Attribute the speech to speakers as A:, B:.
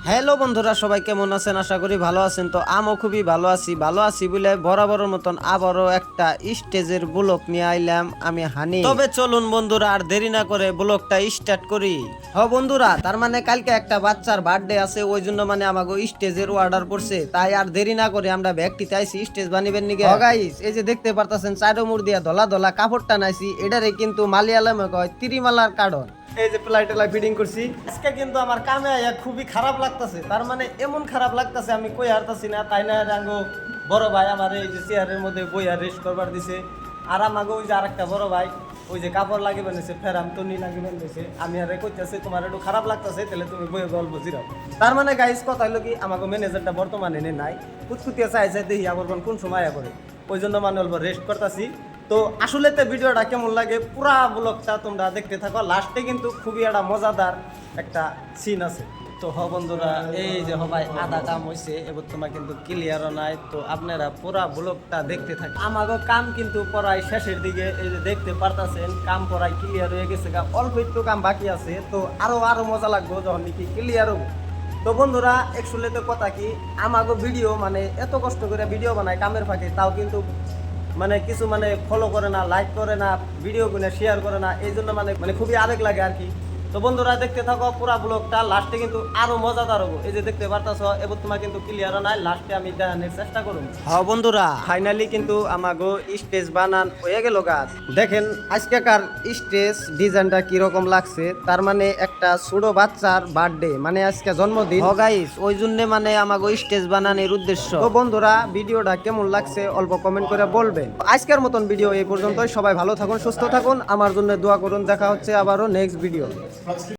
A: Hello বন্ধুরা, সবাই কেমন আছেন? আশা করি ভালো আছেন। তো আমিও খুবই ভালো আছি বলে বরাবরের মতন আবারও একটা স্টেজের ব্লগ নিয়ে আইলাম আমি হানি। তবে চলুন বন্ধুরা, আর দেরি না করে ব্লগটা স্টার্ট করি। বন্ধুরা, তার মানে কালকে একটা বাচ্চার বার্থডে আছে, ওই জন্য মানে আমাকে স্টেজের অর্ডার করছে। তাই আর দেরি না করে আমরা ব্যাগটিতে আইছি স্টেজ বানিবেন নিগে। গাইস, এই যে দেখতে পারতাছেন চারো মুড় দিয়া ধলা ধলা কাপড়টা নাইছি, এটারে কিন্তু মালিয়ালামে কয় তিরিমালার কারণ। এই যে প্লাইটেলা ফিডিং করছি আজকে, কিন্তু আমার কামে আয়া খুবই খারাপ লাগতেছে। তার মানে এমন খারাপ লাগতেছে আমি কই হারতাছি না। তাই না রাঙ্গো বড় ভাই আমার এই যে চেয়ারের মধ্যে বইয়া রেস্ট করবার দিছে, আর আমাকে ওই যে আরেকটা বড় ভাই ওই যে কাপড় লাগিয়ে বানিয়েছে, ফেরাম তনি লাগিয়ে বানিয়েছে। আমি আর কইতেছি তোমার একটু খারাপ লাগতেছে, তাহলে তুমি বইয়ে গল্প জিরাও। তার মানে গাইস কথা হলো কি, আমাকে ম্যানেজারটা বর্তমানে নাই, কুচকুতিয়া চাইছে দেখি আবার কোন সময় আয়া করে, ওই জন্য মানে অল্প রেস্ট করতেছি। তো আসলে তো ভিডিওটা কেমন লাগে পুরা ব্লগটা তোমরা দেখতে থাকো, লাস্টে কিন্তু খুবই একটা মজাদার একটা সিন আছে। তো বন্ধুরা, এই যে ভাই আধা কাম হয়েছে, এবার তোমার কিন্তু ক্লিয়ারও নাই। তো আপনারা পুরা ব্লগটা দেখতে থাকেন। আমাকে কাম কিন্তু পড়াই শেষের দিকে, এই যে দেখতে পারতাছেন কাম পড়াই ক্লিয়ার হয়ে গেছে, অল্প একটু কাম বাকি আছে। তো আরো মজা লাগবে যখন নাকি ক্লিয়ার হবো। তো বন্ধুরা, একচুয়ালি তো কথা কি, আমাকে ভিডিও মানে এত কষ্ট করে ভিডিও বানায় কামের ফাঁকে, তাও কিন্তু মানে কিছু মানে ফলো করে না, লাইক করে না, ভিডিও গুলো শেয়ার করে না। এই জন্য মানে খুবই আবেগ লাগে আর কি। তো বন্ধুরা দেখতে থাকো পুরা ব্লগটা, লাস্টে কিন্তু আরো মজাদার হবো। এই যে দেখতে পারতাছো, এবার তোমার কিন্তু ক্লিয়ার নাই, লাস্টে আমি দেখানোর চেষ্টা করুন। বন্ধুরা, ফাইনালি কিন্তু আমাগো স্টেজ বানান হয়ে গেল গাছ। দেখেন আজকেকার স্টেজ ডিজাইনটা কিরকম লাগছে। তার মানে একটা ছোট বাচ্চার বার্থডে, মানে আজকে জন্মদিন গাইস, ওই জন্য মানে আমাগো স্টেজ বানানোর উদ্দেশ্য। তো বন্ধুরা, ভিডিওটা কেমন লাগছে অল্প কমেন্ট করে বলবেন। আজকের মতন ভিডিও এই পর্যন্তই। সবাই ভালো থাকুন, সুস্থ থাকুন, আমার জন্য দোয়া করুন। দেখা হচ্ছে আবারও নেক্সট ভিডিও।